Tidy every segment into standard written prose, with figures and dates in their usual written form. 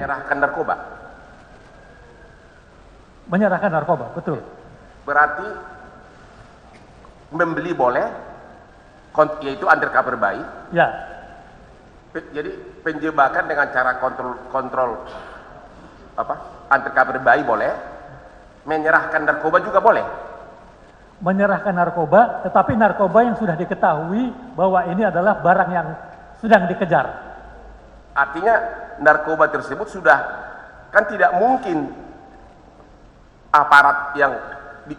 menyerahkan narkoba. Menyerahkan narkoba, betul. Berarti membeli boleh, yaitu undercover buy. Ya. Jadi penjebakan dengan cara kontrol undercover buy boleh, menyerahkan narkoba juga boleh. Menyerahkan narkoba, tetapi narkoba yang sudah diketahui bahwa ini adalah barang yang sedang dikejar. Artinya narkoba tersebut sudah, kan tidak mungkin aparat yang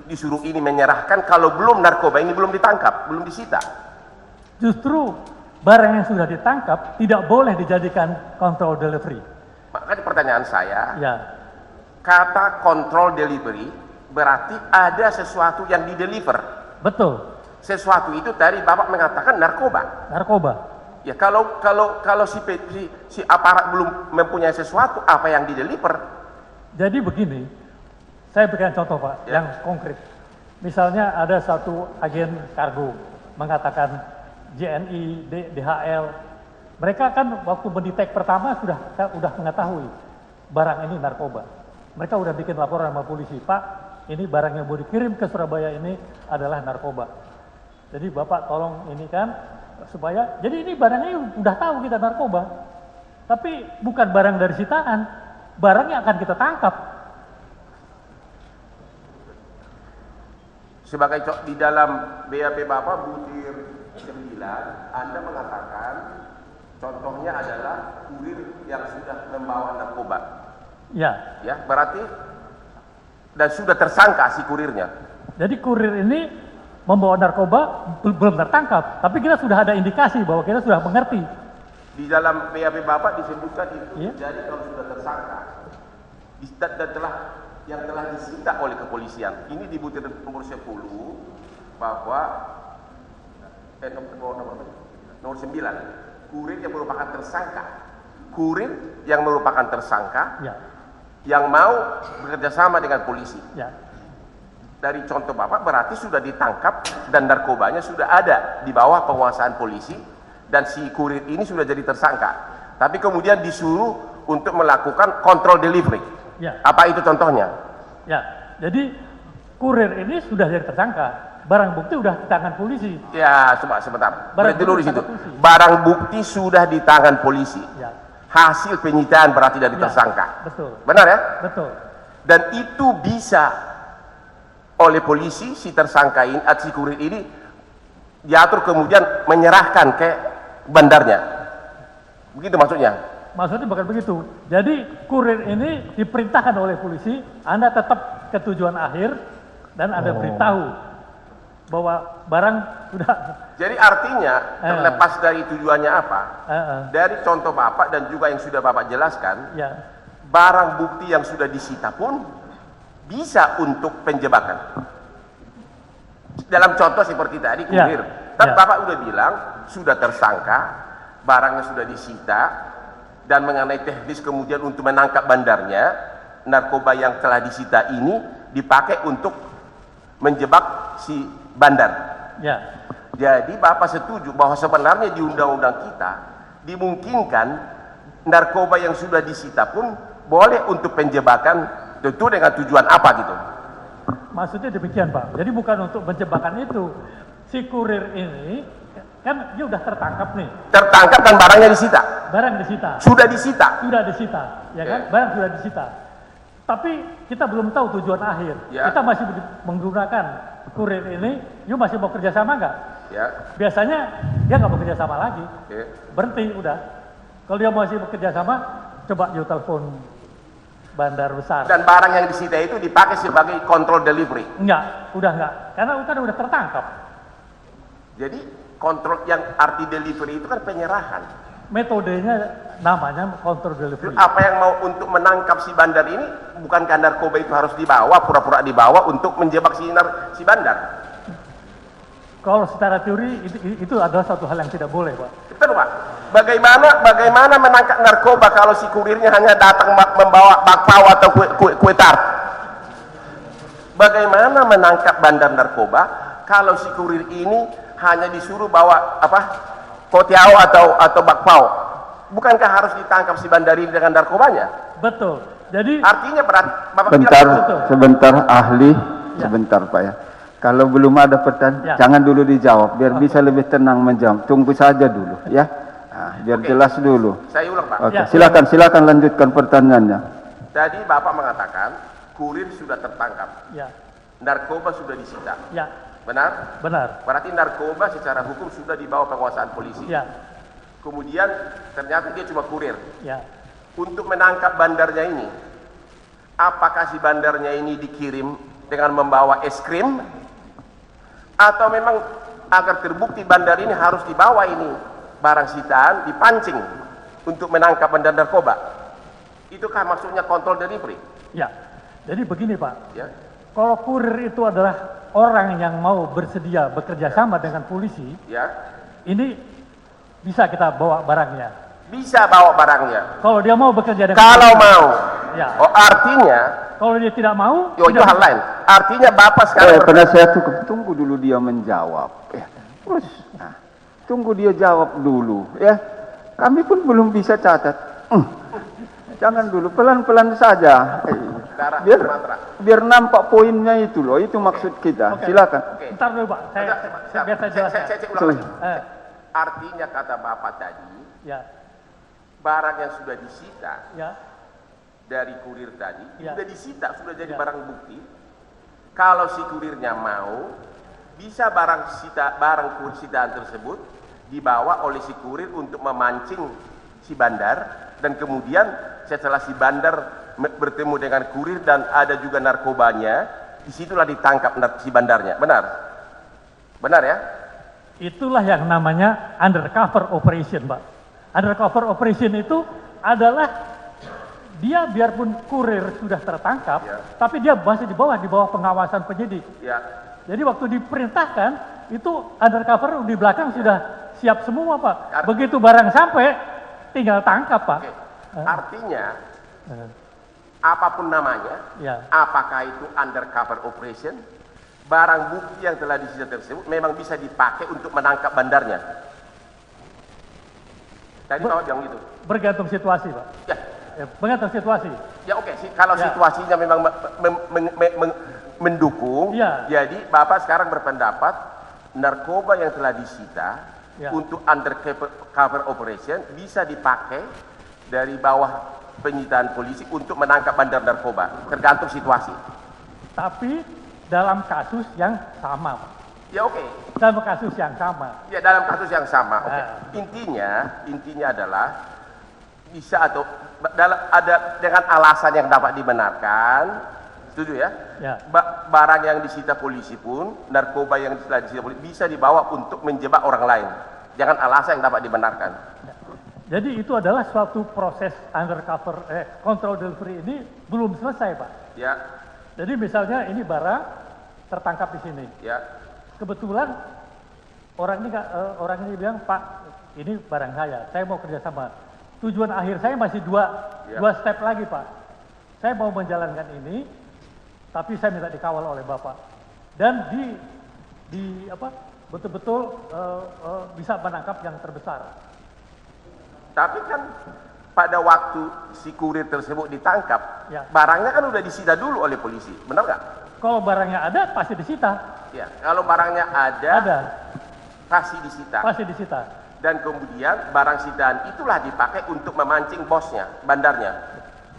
disuruh ini menyerahkan kalau belum narkoba ini belum ditangkap, belum disita. Justru barang yang sudah ditangkap tidak boleh dijadikan control delivery. Makanya pertanyaan saya, Ya, kata control delivery berarti ada sesuatu yang dideliver. betul. Sesuatu itu tadi Bapak mengatakan narkoba. Narkoba. Ya kalau si aparat belum mempunyai sesuatu, apa yang dideliver? Jadi begini, saya berikan contoh Pak, Ya. yang konkret. Misalnya ada satu agen kargo mengatakan JNI, DHL, mereka kan waktu mendetek pertama sudah mengetahui barang ini narkoba. Mereka udah bikin laporan sama polisi, Pak, ini barang yang mau dikirim ke Surabaya ini adalah narkoba. Jadi Bapak tolong ini kan supaya, jadi ini barangnya udah tahu kita narkoba, tapi bukan barang dari sitaan, barang yang akan kita tangkap. Sebagai di dalam BAP Bapak butir 9, Anda mengatakan contohnya adalah kurir yang sudah membawa narkoba. Ya. Ya, berarti dan sudah tersangka si kurirnya. Jadi kurir ini membawa narkoba belum tertangkap, tapi kita sudah ada indikasi bahwa kita sudah mengerti. Di dalam BAP Bapak disebutkan itu Iya. jadi kalau sudah tersangka dan yang telah disita oleh kepolisian. Ini di butir nomor 10 bahwa nomor 9 kurir yang merupakan tersangka. Kurir yang merupakan tersangka Ya. yang mau bekerja sama dengan polisi. Ya. Dari contoh Bapak berarti sudah ditangkap dan narkobanya sudah ada di bawah penguasaan polisi dan si kurir ini sudah jadi tersangka. Tapi kemudian disuruh untuk melakukan kontrol delivery. Ya. Apa itu contohnya? Ya. Jadi kurir ini sudah jadi tersangka, barang bukti sudah di tangan polisi. Ya, coba sebentar. Barang Berhenti dulu di bukti situ. tangan polisi. Barang bukti sudah di tangan polisi. Ya. Hasil penyitaan berarti dari Ya. tersangka. Betul. Benar ya? Betul. Dan itu bisa oleh polisi si tersangka ini, si kurir ini diatur kemudian menyerahkan ke bandarnya. Begitu maksudnya? Maksudnya bukan begitu. Jadi kurir ini diperintahkan oleh polisi, Anda tetap ke tujuan akhir dan Anda beritahu bahwa barang sudah. Jadi artinya terlepas dari tujuannya apa, dari contoh Bapak dan juga yang sudah Bapak jelaskan, Ya. barang bukti yang sudah disita pun bisa untuk penjebakan. Dalam contoh seperti tadi kurir, tapi Bapak udah bilang sudah tersangka, barangnya sudah disita, dan mengenai teknis kemudian untuk menangkap bandarnya, narkoba yang telah disita ini dipakai untuk menjebak si bandar. Ya. Jadi Bapak setuju bahwa sebenarnya di undang-undang kita dimungkinkan narkoba yang sudah disita pun boleh untuk penjebakan, tentu dengan tujuan apa gitu. Maksudnya demikian Pak. Jadi bukan untuk penjebakan itu. Si kurir ini kan dia udah tertangkap nih. Tertangkap dan barangnya disita. Barang disita. Sudah disita. Sudah disita, ya kan? Barang sudah disita. Tapi kita belum tahu tujuan akhir. Ya. Kita masih menggunakan kurir ini, you masih mau kerjasama nggak? Ya. Biasanya dia nggak mau kerjasama lagi. Oke. Berhenti udah. Kalau dia masih bekerja sama, coba you telepon bandar besar. Dan barang yang disita itu dipakai sebagai kontrol delivery. Enggak, udah enggak. Karena kan udah tertangkap. Jadi kontrol yang arti delivery itu kan penyerahan. Metodenya namanya kontrol delivery. Apa yang mau untuk menangkap si bandar ini, bukankah narkoba itu harus dibawa, pura-pura dibawa untuk menjebak si bandar? Kalau secara teori itu adalah satu hal yang tidak boleh, Pak. Betul, Pak. Bagaimana menangkap narkoba kalau si kurirnya hanya datang membawa bakpao atau kue tart? Bagaimana menangkap bandar narkoba kalau si kurir ini hanya disuruh bawa kotiao atau bakpao? Bukankah harus ditangkap si bandar ini dengan narkobanya? Betul. Jadi Artinya Bapak Bentar, bilang, sebentar ahli, Ya. sebentar Pak ya. Kalau belum ada pertanyaan, Ya. jangan dulu dijawab, biar bisa lebih tenang menjawab. Tunggu saja dulu, ya. Nah, biar Oke. jelas dulu. saya ulang Pak. Oke, Ya. silakan lanjutkan pertanyaannya. Tadi Bapak mengatakan kurir sudah tertangkap, ya, narkoba sudah disita. ya, Benar? benar. Berarti narkoba secara hukum sudah di bawah penguasaan polisi. Ya, Kemudian ternyata dia cuma kurir. ya. Untuk menangkap bandarnya ini, apakah si bandarnya ini dikirim dengan membawa es krim? Atau memang agar terbukti bandar ini harus dibawa ini barang sitaan, dipancing untuk menangkap bandar narkoba? Itukah maksudnya kontrol delivery? Ya. Jadi begini Pak, Ya, kalau kurir itu adalah orang yang mau bersedia bekerja sama dengan polisi, ya. ini bisa kita bawa barangnya. Bisa bawa barangnya. Kalau dia mau bekerja dengan Kalau polisi, mau. ya. Oh, artinya, Kalau dia tidak mau, itu tidak hal lain. Artinya Bapak sekarang Penasihat hukum, tunggu dulu dia menjawab. Ya. Terus, nah, tunggu dia jawab dulu. Ya, kami pun belum bisa catat. Jangan dulu, pelan-pelan saja. Darah Biar Sumatera. biar nampak poinnya itu loh, itu maksud kita. Oke. Silakan. Oke. Ntar dulu Pak, biar saya jelaskan. Saya ulang lagi. Eh, Artinya kata Bapak tadi, ya, barang yang sudah disita ya, dari kurir tadi, Ya. sudah disita, sudah jadi Ya. barang bukti. Kalau si kurirnya mau, bisa barang kurir sitaan tersebut dibawa oleh si kurir untuk memancing si bandar, dan kemudian setelah si bandar bertemu dengan kurir dan ada juga narkobanya, disitulah ditangkap si bandarnya. Benar? Benar ya? itulah yang namanya undercover operation, Pak. Undercover operation itu adalah dia biarpun kurir sudah tertangkap, Ya. tapi dia masih di bawah pengawasan penyidik. Ya. Jadi waktu diperintahkan, itu undercover di belakang sudah siap semua, Pak. Begitu barang sampai, tinggal tangkap, Pak. Oke. Artinya, Eh, apapun namanya, Ya, apakah itu undercover operation, barang bukti yang telah disita tersebut memang bisa dipakai untuk menangkap bandarnya. Tadi Bapak bilang gitu. bergantung situasi, Pak. Ya, Bergantung situasi. ya oke. Kalau Ya. situasinya memang mendukung, Ya. jadi Bapak sekarang berpendapat narkoba yang telah disita Ya. untuk undercover operation bisa dipakai dari bawah penyitaan polisi untuk menangkap bandar narkoba, tergantung situasi. Tapi dalam kasus yang sama, Pak. Ya oke. Dalam kasus yang sama. Ya dalam kasus yang sama. Oke. Ah. Intinya adalah bisa atau ada dengan alasan yang dapat dibenarkan. Setuju ya? Ya. Barang yang disita polisi pun, narkoba yang telah disita polisi bisa dibawa untuk menjebak orang lain. Jangan alasan yang dapat dibenarkan. Jadi itu adalah suatu proses undercover, control delivery ini belum selesai, Pak. Ya, Jadi misalnya ini barang tertangkap di sini. ya, Kebetulan orang ini bilang, Pak, ini barang saya mau kerjasama. Tujuan akhir saya masih Ya. dua step lagi, Pak. Saya mau menjalankan ini, tapi saya minta dikawal oleh Bapak. Dan betul-betul bisa menangkap yang terbesar. tapi kan pada waktu si kurir tersebut ditangkap, Ya. barangnya kan udah disita dulu oleh polisi, benar nggak? Kalau barangnya ada, pasti disita. Ya, kalau barangnya ada, pasti disita. Pasti disita. Dan kemudian barang sitaan itulah dipakai untuk memancing bosnya, bandarnya.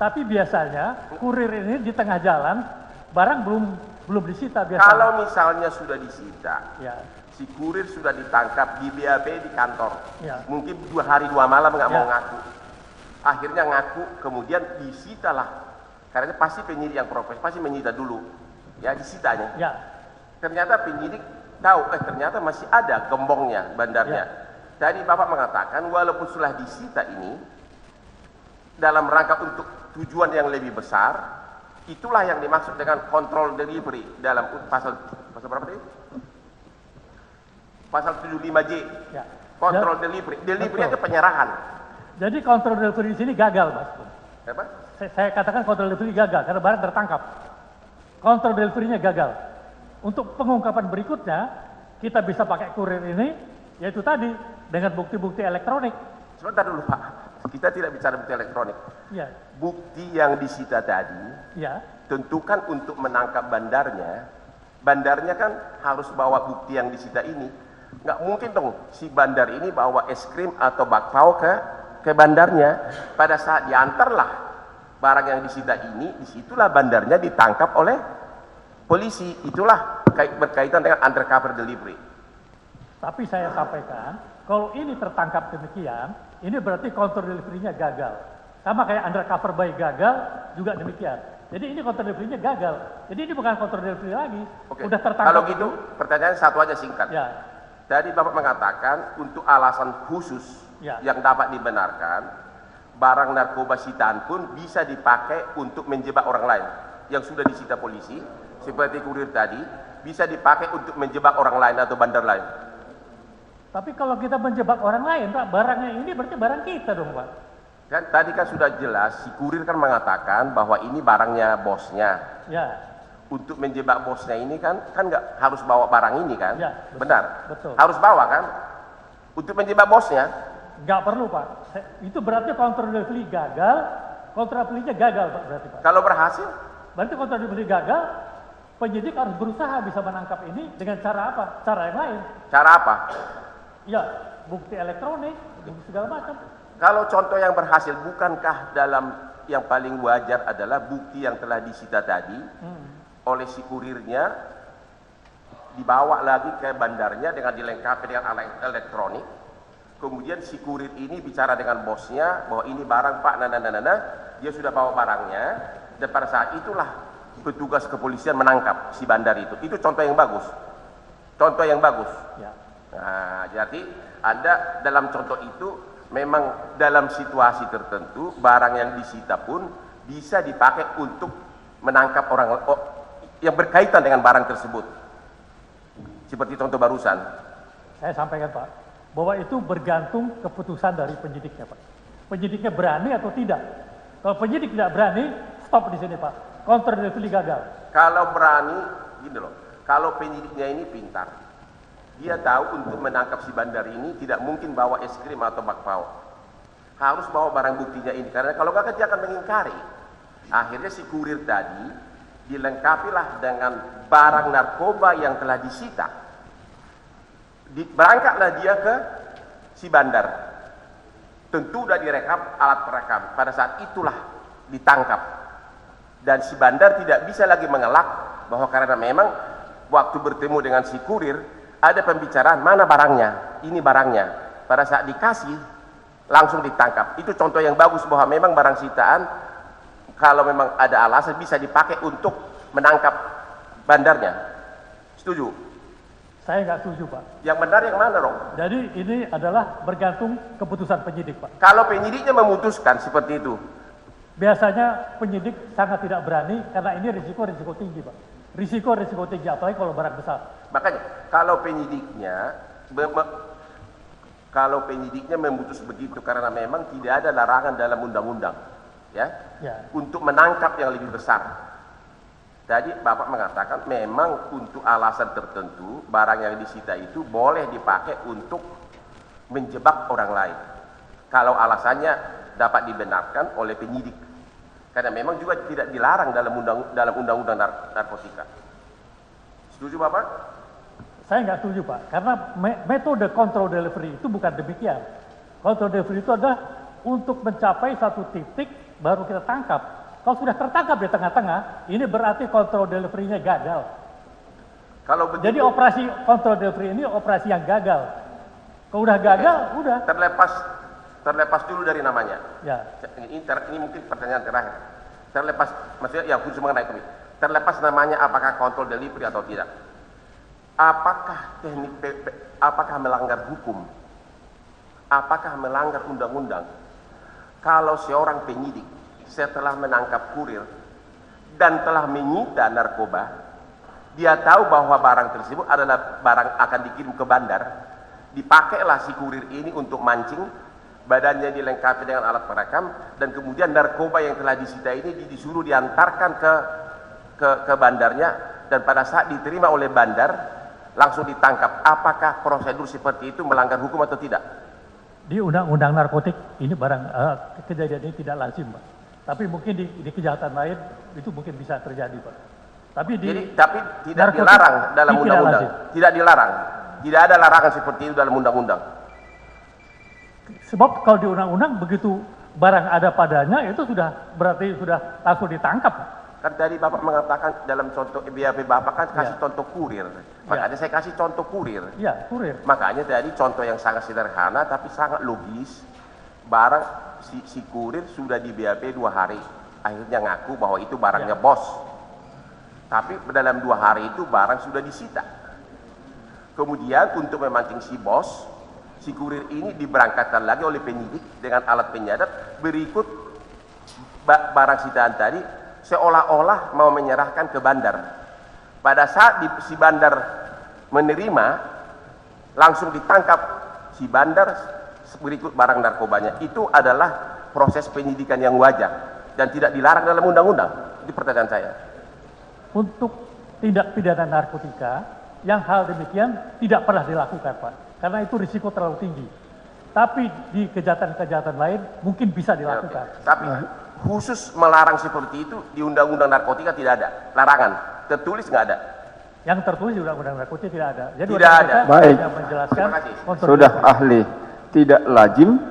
Tapi biasanya kurir ini di tengah jalan barang belum disita biasanya. Kalau misalnya sudah disita, Ya, si kurir sudah ditangkap di BAP di kantor, Ya. mungkin 2 hari 2 malam nggak mau Ya. ngaku. Akhirnya ngaku, kemudian disitalah. Karena pasti penyidik yang profesional pasti menyita dulu, ya disitanya. ya, Ternyata penyidik tahu, ternyata masih ada gembongnya, bandarnya. Tadi Bapak mengatakan walaupun sudah disita ini, dalam rangka untuk tujuan yang lebih besar, itulah yang dimaksud dengan control delivery dalam pasal berapa tadi? Pasal 75J. ya. Control delivery. Delivery Betul. itu penyerahan. Jadi kontrol delivery di sini gagal, Mas. Apa? Saya katakan kontrol delivery gagal karena barang tertangkap. Kontrol delivery-nya gagal. Untuk pengungkapan berikutnya, kita bisa pakai kurir ini, yaitu tadi dengan bukti-bukti elektronik. Sebentar dulu Pak. Kita tidak bicara bukti elektronik. Ya, Bukti yang disita tadi, ya, tentukan untuk menangkap bandarnya. Bandarnya kan harus bawa bukti yang disita ini. Nggak mungkin dong si bandar ini bawa es krim atau bakpao ke bandarnya. Pada saat diantarlah barang yang disita ini, disitulah bandarnya ditangkap oleh polisi. Itulah berkaitan dengan undercover delivery. tapi saya sampaikan, kalau ini tertangkap demikian, ini berarti counter delivery-nya gagal. Sama kayak undercover buy gagal, juga demikian. Jadi ini counter delivery-nya gagal. Jadi ini bukan counter delivery lagi. Oke. Udah tertangkap. Kalau gitu, pertanyaan satu aja singkat. Ya, Tadi Bapak mengatakan untuk alasan khusus Ya. yang dapat dibenarkan, barang narkoba sitaan pun bisa dipakai untuk menjebak orang lain yang sudah disita polisi, seperti kurir tadi, bisa dipakai untuk menjebak orang lain atau bandar lain. tapi kalau kita menjebak orang lain, Pak, barangnya ini berarti barang kita dong, Pak. Kan tadi kan sudah jelas, si kurir kan mengatakan bahwa ini barangnya bosnya. Ya, Untuk menjebak bosnya ini kan nggak harus bawa barang ini kan? Ya, betul. Benar. Betul. Harus bawa kan? Untuk menjebak bosnya. nggak perlu, Pak. Itu berarti counter delivery gagal, counter delivery-nya gagal, Pak, berarti, Pak. Kalau berhasil, Berarti counter delivery gagal, penyidik harus berusaha bisa menangkap ini dengan cara apa? Cara yang lain. cara apa? Ya, bukti elektronik, bukti segala macam. Kalau contoh yang berhasil, bukankah dalam yang paling wajar adalah bukti yang telah disita tadi oleh si kurirnya dibawa lagi ke bandarnya dengan dilengkapi dengan alat elektronik. Kemudian si kurir ini bicara dengan bosnya bahwa ini barang Pak, dia sudah bawa barangnya, dan pada saat itulah petugas kepolisian menangkap si bandar itu. Itu contoh yang bagus. Contoh yang bagus. Ya. Nah, jadi Anda dalam contoh itu memang dalam situasi tertentu barang yang disita pun bisa dipakai untuk menangkap orang yang berkaitan dengan barang tersebut. Seperti contoh barusan. Saya sampaikan, Pak, bahwa itu bergantung keputusan dari penyidiknya, Pak. Penyidiknya berani atau tidak. Kalau penyidik tidak berani, stop di sini, Pak. Counter delivery gagal. Kalau berani, gini loh, kalau penyidiknya ini pintar, dia tahu untuk menangkap si bandar ini tidak mungkin bawa es krim atau bakpao. Harus bawa barang buktinya ini, karena kalau nggak dia akan mengingkari. Akhirnya si kurir tadi dilengkapilah dengan barang narkoba yang telah disita. Berangkatlah dia ke si bandar. Tentu sudah direkam alat perekam. Pada saat itulah ditangkap. Dan si bandar tidak bisa lagi mengelak bahwa karena memang waktu bertemu dengan si kurir ada pembicaraan mana barangnya, ini barangnya. Pada saat dikasih langsung ditangkap. Itu contoh yang bagus bahwa memang barang sitaan kalau memang ada alasan bisa dipakai untuk menangkap bandarnya. Setuju? Saya nggak setuju, Pak. Yang benar yang mana, Rong? Jadi ini adalah bergantung keputusan penyidik, Pak. Kalau penyidiknya memutuskan seperti itu, Biasanya penyidik sangat tidak berani karena ini risiko tinggi, Pak. Risiko tinggi, apalagi kalau barang besar. makanya kalau penyidiknya memutus begitu karena memang tidak ada larangan dalam undang-undang, ya, untuk menangkap yang lebih besar. Tadi Bapak mengatakan memang untuk alasan tertentu barang yang disita itu boleh dipakai untuk menjebak orang lain. Kalau alasannya dapat dibenarkan oleh penyidik, karena memang juga tidak dilarang dalam undang-undang narkotika. Setuju Bapak? Saya nggak setuju, Pak, karena metode control delivery itu bukan demikian. Control delivery itu adalah untuk mencapai satu titik baru kita tangkap. Kalau sudah tertangkap di tengah-tengah, ini berarti control delivery-nya gagal. Kalau begitu, Jadi operasi control delivery ini operasi yang gagal. Kalau udah gagal, udah. terlepas dulu dari namanya. Ya, Ini mungkin pertanyaan terakhir. Terlepas, maksudnya yang khusus mengenai kami. Terlepas namanya apakah kontrol delivery atau tidak. Apakah melanggar hukum? Apakah melanggar undang-undang? Kalau seorang penyidik setelah menangkap kurir dan telah menyita narkoba, dia tahu bahwa barang tersebut adalah barang akan dikirim ke bandar, dipakailah si kurir ini untuk mancing, badannya dilengkapi dengan alat perekam, dan kemudian narkoba yang telah disita ini disuruh diantarkan ke bandarnya, dan pada saat diterima oleh bandar langsung ditangkap. Apakah prosedur seperti itu melanggar hukum atau tidak? Di undang-undang narkotik ini kejadian ini tidak lazim, Pak. Tapi mungkin di kejahatan lain itu mungkin bisa terjadi, Pak. Tapi tapi tidak dilarang dalam undang-undang. Tidak dilarang. Tidak ada larangan seperti itu dalam undang-undang. Sebab kalau di undang-undang begitu barang ada padanya itu berarti sudah langsung ditangkap. Kan tadi Bapak mengatakan dalam contoh BAP Bapak kan kasih contoh kurir. Makanya saya kasih contoh kurir. Iya, kurir. Makanya tadi contoh yang sangat sederhana tapi sangat logis. Barang si kurir sudah di BAP 2 hari. Akhirnya ngaku bahwa itu barangnya bos. Tapi dalam 2 hari itu barang sudah disita. Kemudian untuk memancing si bos, si kurir ini diberangkatkan lagi oleh penyidik dengan alat penyadap berikut barang sitaan tadi seolah-olah mau menyerahkan ke bandar. Pada saat si bandar menerima, langsung ditangkap si bandar berikut barang narkobanya. Itu adalah proses penyidikan yang wajar dan tidak dilarang dalam undang-undang. Itu pertanyaan saya. Untuk tindak pidana narkotika, yang hal demikian tidak pernah dilakukan, Pak. Karena itu risiko terlalu tinggi. Tapi di kejahatan-kejahatan lain mungkin bisa dilakukan. Tapi khusus melarang seperti itu di undang-undang narkotika tidak ada. Larangan. Tertulis nggak ada. Yang tertulis di undang-undang narkotika tidak ada. Jadi tidak ada. Baik. Menjelaskan. Sudah ahli. Tidak lazim.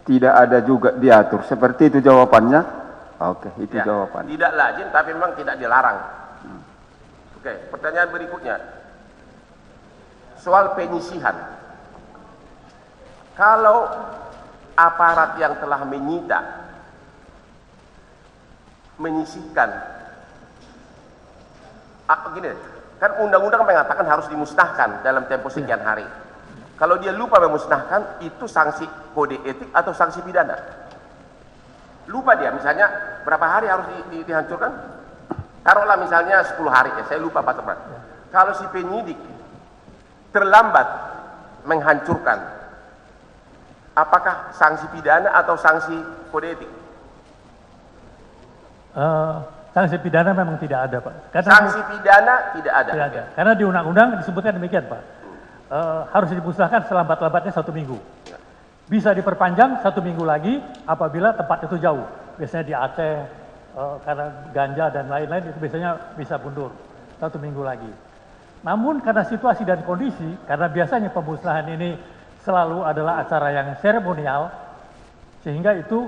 Tidak ada juga diatur. Seperti itu jawabannya. Oke, itu jawaban. Tidak lazim tapi memang tidak dilarang. Oke, pertanyaan berikutnya. Soal penyisihan. Kalau aparat yang telah menyisihkan, gini, kan undang-undang mengatakan harus dimusnahkan dalam tempo sekian hari. Kalau dia lupa memusnahkan, itu sanksi kode etik atau sanksi pidana. Lupa dia, misalnya berapa hari harus dihancurkan? Taruhlah misalnya 10 hari, saya lupa Pak Teman. Kalau si penyidik terlambat menghancurkan, apakah sanksi pidana atau sanksi kode etik? Sanksi pidana memang tidak ada, Pak. Karena sanksi pidana tidak ada. Tidak ada. Karena di undang-undang disebutkan demikian, Pak. Harus dimusnahkan selambat-lambatnya 1 minggu. Bisa diperpanjang 1 minggu lagi apabila tempat itu jauh. Biasanya di Aceh, karena ganja dan lain-lain itu biasanya bisa mundur 1 minggu lagi. Namun karena situasi dan kondisi, karena biasanya pemusnahan ini selalu adalah acara yang seremonial, sehingga itu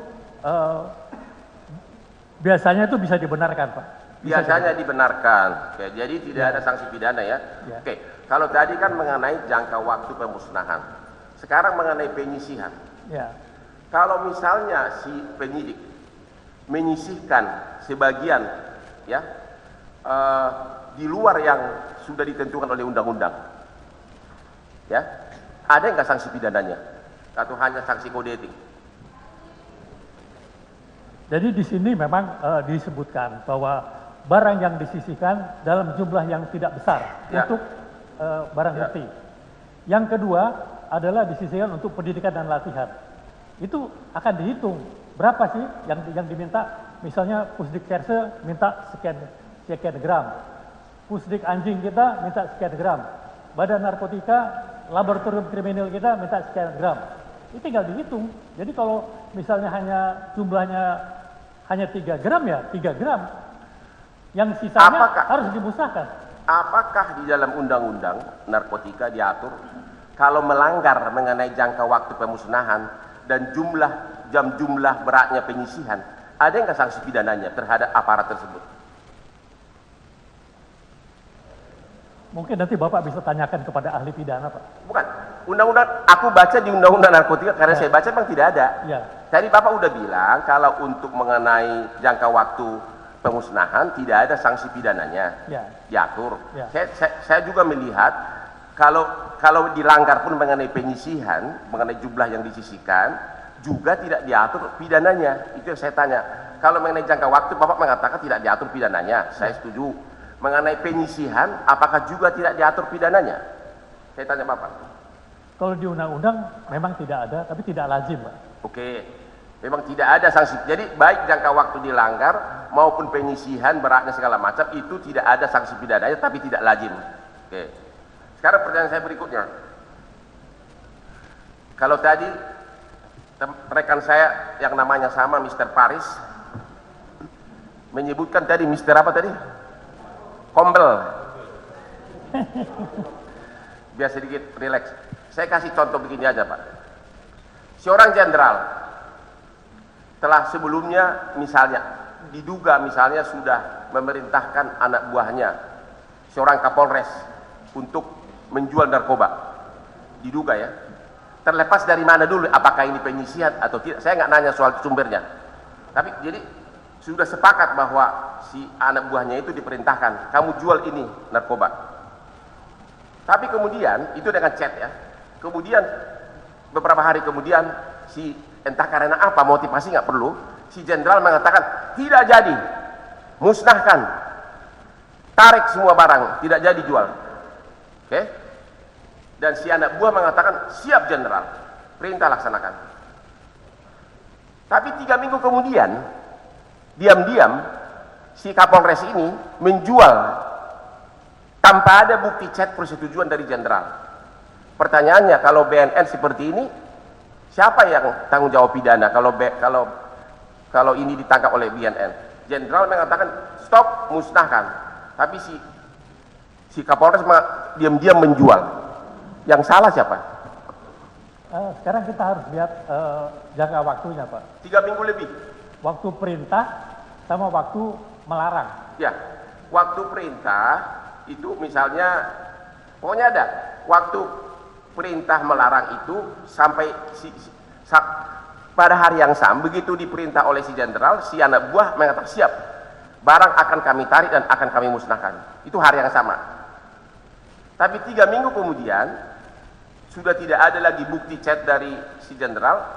biasanya itu bisa dibenarkan, Pak. Biasanya dibenarkan. Oke, jadi tidak ada sanksi pidana ya. Oke, kalau tadi kan mengenai jangka waktu pemusnahan. Sekarang mengenai penyisihan. Kalau misalnya si penyidik menyisihkan sebagian ya di luar yang sudah ditentukan oleh undang-undang, ya ada nggak sanksi pidananya atau hanya sanksi kode etik? Jadi di sini memang disebutkan bahwa barang yang disisihkan dalam jumlah yang tidak besar untuk barang bukti. Yang kedua adalah disisihkan untuk pendidikan dan latihan. Itu akan dihitung berapa sih yang diminta. Misalnya pusdik serse minta sekian gram, pusdik anjing kita minta sekian gram, badan narkotika, laboratorium kriminal kita minta sekian gram. Ini tinggal dihitung. Jadi kalau misalnya jumlahnya hanya 3 gram ya 3 gram. Yang sisanya harus dimusnahkan. Apakah di dalam undang-undang narkotika diatur kalau melanggar mengenai jangka waktu pemusnahan dan jumlah beratnya penyisihan, ada nggak sanksi pidananya terhadap aparat tersebut? Mungkin nanti Bapak bisa tanyakan kepada ahli pidana, Pak. Bukan, undang-undang, aku baca di undang-undang narkotika karena saya baca memang tidak ada. Tadi Bapak udah bilang kalau untuk mengenai jangka waktu pemusnahan tidak ada sanksi pidananya diatur. Saya juga melihat kalau dilanggar pun mengenai penyisihan, mengenai jumlah yang disisihkan, juga tidak diatur pidananya. Itu yang saya tanya. Kalau mengenai jangka waktu, Bapak mengatakan tidak diatur pidananya. Saya setuju. Mengenai penyisihan, apakah juga tidak diatur pidananya? Saya tanya Bapak. Kalau di undang-undang memang tidak ada, tapi tidak lazim, Pak. Oke. Memang tidak ada sanksi. Jadi baik jangka waktu dilanggar maupun penyisihan beratnya segala macam itu tidak ada sanksi pidananya, tapi tidak lazim. Oke. Sekarang pertanyaan saya berikutnya. Kalau tadi rekan saya yang namanya sama Mr. Paris menyebutkan tadi Mr. apa tadi? Kombel. Biar sedikit rileks. Saya kasih contoh begini aja Pak. Seorang jenderal telah sebelumnya misalnya diduga misalnya sudah memerintahkan anak buahnya seorang Kapolres untuk menjual narkoba. Diduga ya. Terlepas dari mana dulu, apakah ini penyisihan atau tidak, saya nggak nanya soal sumbernya. Tapi jadi sudah sepakat bahwa si anak buahnya itu diperintahkan, kamu jual ini narkoba. Tapi kemudian itu dengan chat ya. Kemudian beberapa hari kemudian si entah karena apa motivasi nggak perlu, si jenderal mengatakan tidak jadi, musnahkan, tarik semua barang, tidak jadi jual. Oke? Dan si anak buah mengatakan siap jenderal, perintah laksanakan. Tapi 3 minggu kemudian diam-diam si Kapolres ini menjual tanpa ada bukti chat persetujuan dari jenderal. Pertanyaannya, kalau BNN seperti ini, siapa yang tanggung jawab pidana kalau ini ditangkap oleh BNN? Jenderal mengatakan stop, musnahkan. Tapi si Kapolres diam-diam menjual. Yang salah siapa? Sekarang kita harus lihat jangka waktunya Pak. 3 minggu lebih. Waktu perintah sama waktu melarang. Ya, waktu perintah itu misalnya, pokoknya ada waktu perintah melarang itu sampai pada hari yang sama, begitu diperintah oleh si jenderal, si anak buah mengatakan siap, barang akan kami tarik dan akan kami musnahkan. Itu hari yang sama. Tapi 3 minggu kemudian sudah tidak ada lagi bukti chat dari si jenderal,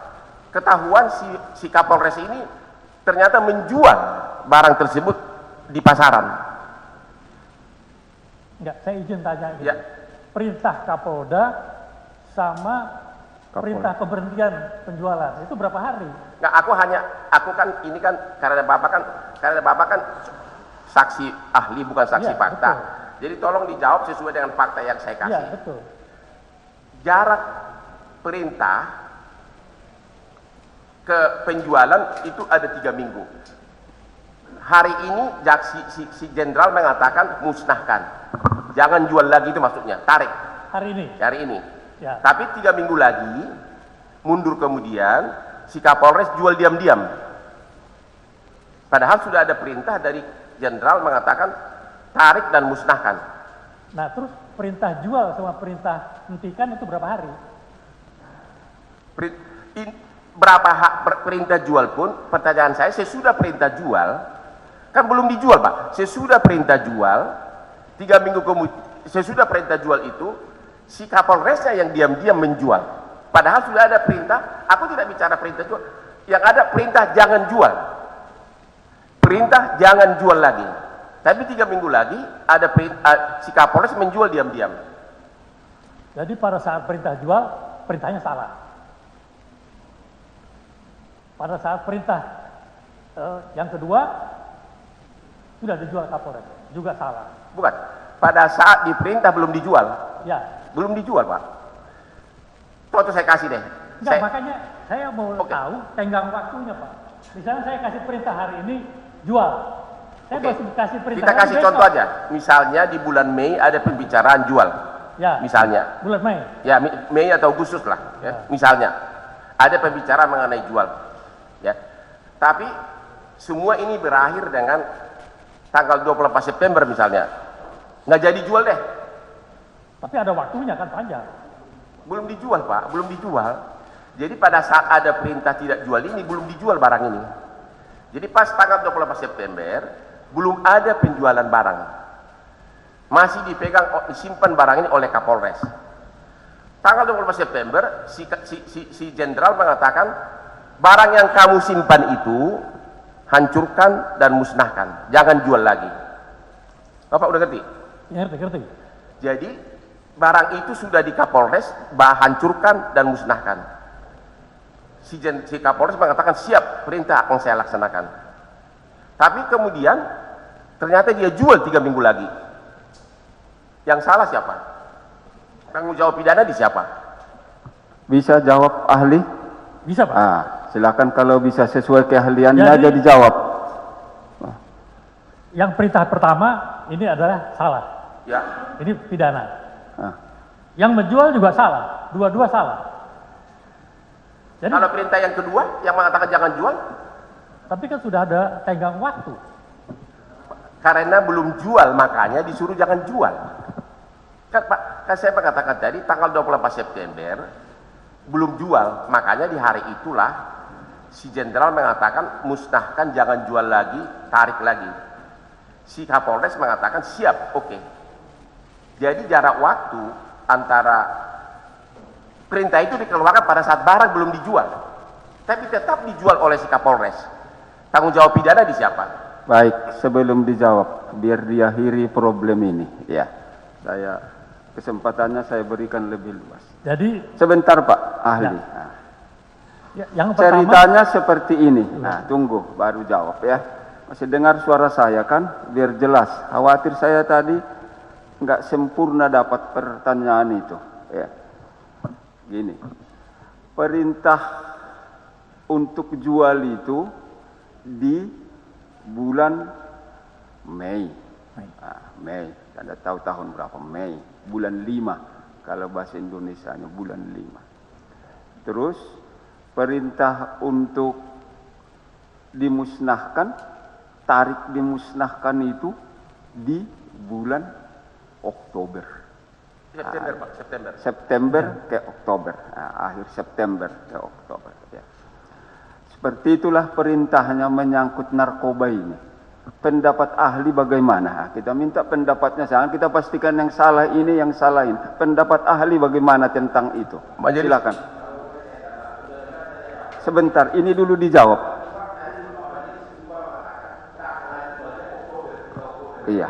ketahuan si Kapolres ini ternyata menjual barang tersebut di pasaran. Enggak, saya izin tanya ini. Ya. Perintah Kapolda sama perintah pemberhentian penjualan itu berapa hari? Nggak, aku kan ini kan karena bapak kan saksi ahli bukan saksi Ya, fakta. betul. Jadi tolong dijawab sesuai dengan fakta yang saya kasih. Iya, betul. Jarak perintah ke penjualan itu ada 3 minggu. Hari ini si jenderal mengatakan musnahkan, jangan jual lagi, itu maksudnya tarik Hari ini. hari ini. Ya. Tapi 3 minggu lagi mundur kemudian si Kapolres jual diam-diam, padahal sudah ada perintah dari jenderal mengatakan tarik dan musnahkan. Nah, terus perintah jual sama perintah hentikan itu berapa hari? Perintah jual pun, pertanyaan saya, sesudah perintah jual, kan belum dijual Pak, sesudah perintah jual, 3 minggu kemudian, sesudah perintah jual itu, si Kapolresnya yang diam-diam menjual. Padahal sudah ada perintah, aku tidak bicara perintah jual, yang ada perintah jangan jual. Perintah jangan jual lagi. Tapi 3 minggu lagi ada si Kapolres menjual diam-diam. Jadi pada saat perintah jual, perintahnya salah. Pada saat perintah yang kedua, sudah dijual Kapolres, juga salah. Bukan, pada saat diperintah belum dijual. Ya. Belum dijual Pak. Contoh saya kasih deh. Enggak, makanya saya mau tahu tenggang waktunya Pak. Misalnya saya kasih perintah hari ini, jual. Saya masih kasih perintah. Kita kasih contoh aja. Misalnya di bulan Mei ada pembicaraan jual. Ya. Misalnya. Bulan Mei. Ya, Mei atau Agustus lah. Ya. Misalnya. Ada pembicaraan mengenai jual. Ya. Tapi semua ini berakhir dengan tanggal 24 September misalnya. Nggak jadi jual deh. Tapi ada waktunya kan panjang. Belum dijual Pak, belum dijual. Jadi pada saat ada perintah tidak jual ini, belum dijual barang ini. Jadi pas tanggal 24 September, belum ada penjualan barang. Masih dipegang, disimpan barang ini oleh Kapolres. Tanggal 24 September, si jenderal mengatakan, barang yang kamu simpan itu, hancurkan dan musnahkan. Jangan jual lagi. Bapak udah ngerti? Ngerti. Jadi, barang itu sudah di Kapolres, hancurkan dan musnahkan. Si Kapolres mengatakan siap, perintah akan saya laksanakan. Tapi kemudian ternyata dia jual 3 minggu lagi. Yang salah siapa? Tanggung jawab pidana di siapa? Bisa jawab ahli? Bisa, Pak. Silakan kalau bisa sesuai keahliannya Jadi- aja dijawab. Yang perintah pertama ini adalah salah. Ya. Ini pidana. Ah, Yang menjual juga salah. Dua-dua salah. Jadi, Kalau perintah yang kedua yang mengatakan jangan jual, tapi kan sudah ada tenggang waktu. karena belum jual makanya disuruh jangan jual. Kan Pak, kan saya mengatakan tadi tanggal 24 September belum jual, makanya di hari itulah si jenderal mengatakan musnahkan, jangan jual lagi, tarik lagi. Si Kapolres mengatakan siap, oke. Jadi jarak waktu antara perintah itu dikeluarkan pada saat barang belum dijual, tapi tetap dijual oleh si Kapolres. Tanggung jawab pidana di siapa? baik, sebelum dijawab, biar diakhiri problem ini, ya. Kesempatannya saya berikan lebih luas. Jadi Sebentar Pak Ahli. Ya. Nah, yang pertama, ceritanya seperti ini. Nah, tunggu, baru jawab ya. Masih dengar suara saya kan? Biar jelas. Khawatir saya tadi nggak sempurna dapat pertanyaan itu. Ya. Gini, perintah untuk jual itu di bulan Mei. Mei, Anda tahu tahun berapa? Mei, bulan 5. Kalau bahasa Indonesianya bulan 5. Terus perintah untuk dimusnahkan, tarik dimusnahkan itu di bulan Oktober. September Pak, September. September ke Oktober, akhir September ke Oktober. Ya. Seperti itulah perintahnya menyangkut narkoba ini. Pendapat ahli bagaimana? Kita minta pendapatnya, jangan kita pastikan yang salah ini, yang salah ini. Pendapat ahli bagaimana tentang itu? Majelis. Silakan. Sebentar, ini dulu dijawab. Iya.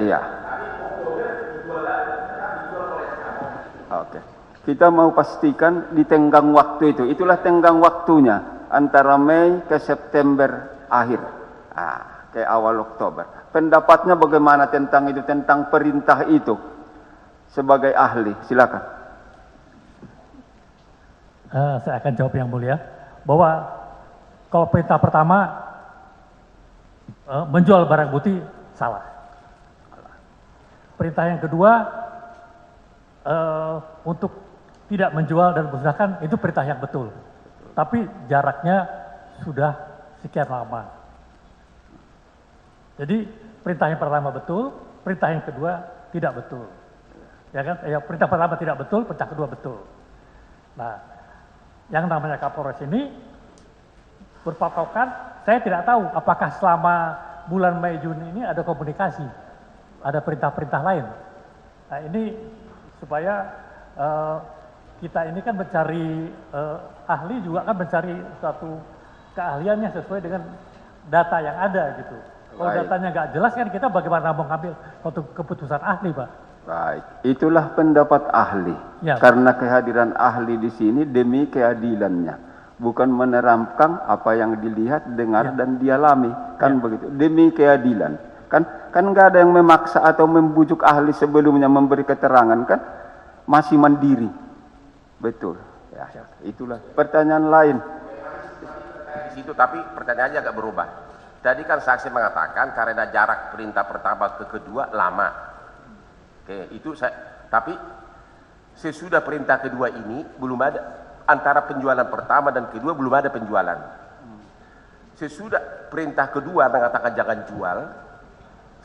Iya. Oke. Kita mau pastikan di tenggang waktu itu. Itulah tenggang waktunya antara Mei ke September akhir. Ke awal Oktober. Pendapatnya bagaimana tentang itu, tentang perintah itu sebagai ahli? Silakan. saya akan jawab yang mulia, bahwa kalau perintah pertama menjual barang bukti salah. Perintah yang kedua untuk tidak menjual dan musnahkan itu perintah yang betul. Tapi jaraknya sudah sekian lama. Jadi perintah yang pertama betul, perintah yang kedua tidak betul. Ya kan? Perintah pertama tidak betul, perintah kedua betul. Nah, yang namanya Kapolres ini berpatokan, saya tidak tahu apakah selama bulan Mei Juni ini ada komunikasi, ada perintah-perintah lain. Nah, ini supaya kita ini kan mencari ahli juga kan mencari suatu keahliannya sesuai dengan data yang ada gitu. Kalau datanya nggak jelas kan kita bagaimana mau ngambil suatu keputusan ahli, Pak? Baik, itulah pendapat ahli. Ya. Karena kehadiran ahli di sini demi keadilannya, bukan menerangkan apa yang dilihat, dengar dan dialami, kan begitu. Demi keadilan, kan nggak ada yang memaksa atau membujuk ahli sebelumnya memberi keterangan, kan masih mandiri, betul. Ya, itulah pertanyaan lain. Di situ tapi pertanyaannya agak berubah. Tadi kan saksi mengatakan karena jarak perintah pertama ke kedua lama. Oke, itu tapi sesudah perintah kedua ini belum ada, antara penjualan pertama dan kedua belum ada penjualan. Sesudah perintah kedua mengatakan jangan jual,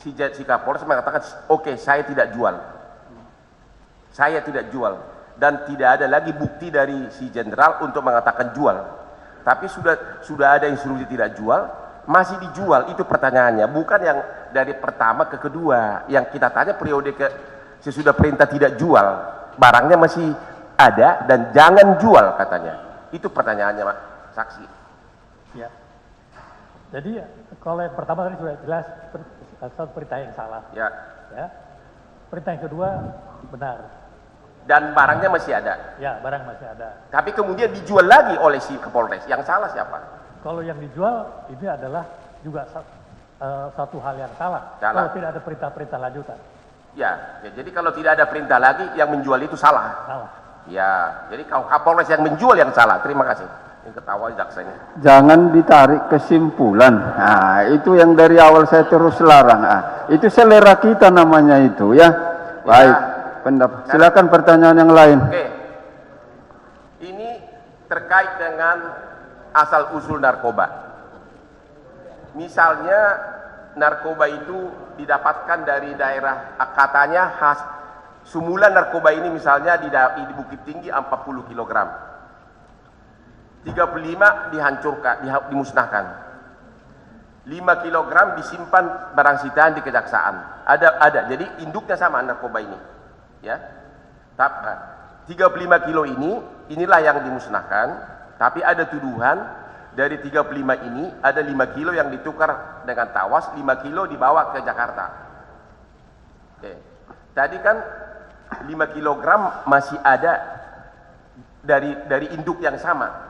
si Kapolres mengatakan oke, saya tidak jual. Saya tidak jual dan tidak ada lagi bukti dari si jenderal untuk mengatakan jual. Tapi sudah ada instruksi tidak jual, masih dijual, itu pertanyaannya, bukan yang dari pertama ke kedua. Yang kita tanya periode sesudah perintah tidak jual, barangnya masih ada dan jangan jual katanya. Itu pertanyaannya, Pak saksi. Ya. Jadi kalau yang pertama tadi sudah jelas satu perintah yang salah. Ya. Ya. Perintah yang kedua benar. Dan barangnya masih ada. Ya, barang masih ada. Tapi kemudian dijual lagi oleh si Kapolres. Yang salah siapa? Kalau yang dijual ini adalah juga satu hal yang salah. Salah. Kalau tidak ada perintah-perintah lanjutan. Ya, jadi kalau tidak ada perintah lagi, yang menjual itu salah. Salah. Ya, jadi Kapolres yang menjual yang salah. Terima kasih. Yang ketawa jaksanya. Jangan ditarik kesimpulan. Nah, itu yang dari awal saya terus larang. Nah, itu selera kita namanya itu ya. Baik, pendapat. Silakan pertanyaan yang lain. Oke. Ini terkait dengan asal usul narkoba. Misalnya narkoba itu didapatkan dari daerah, katanya semula narkoba ini misalnya di Bukit Tinggi 40 kg. 35 dihancurkan, dimusnahkan. 5 kg disimpan barang sitaan di kejaksaan. Ada. Jadi induknya sama narkoba ini. Ya. 35 kilo inilah yang dimusnahkan, tapi ada tuduhan dari 35 ini ada 5 kilo yang ditukar dengan tawas, 5 kilo dibawa ke Jakarta. Oke. Tadi kan 5 kilogram masih ada dari induk yang sama.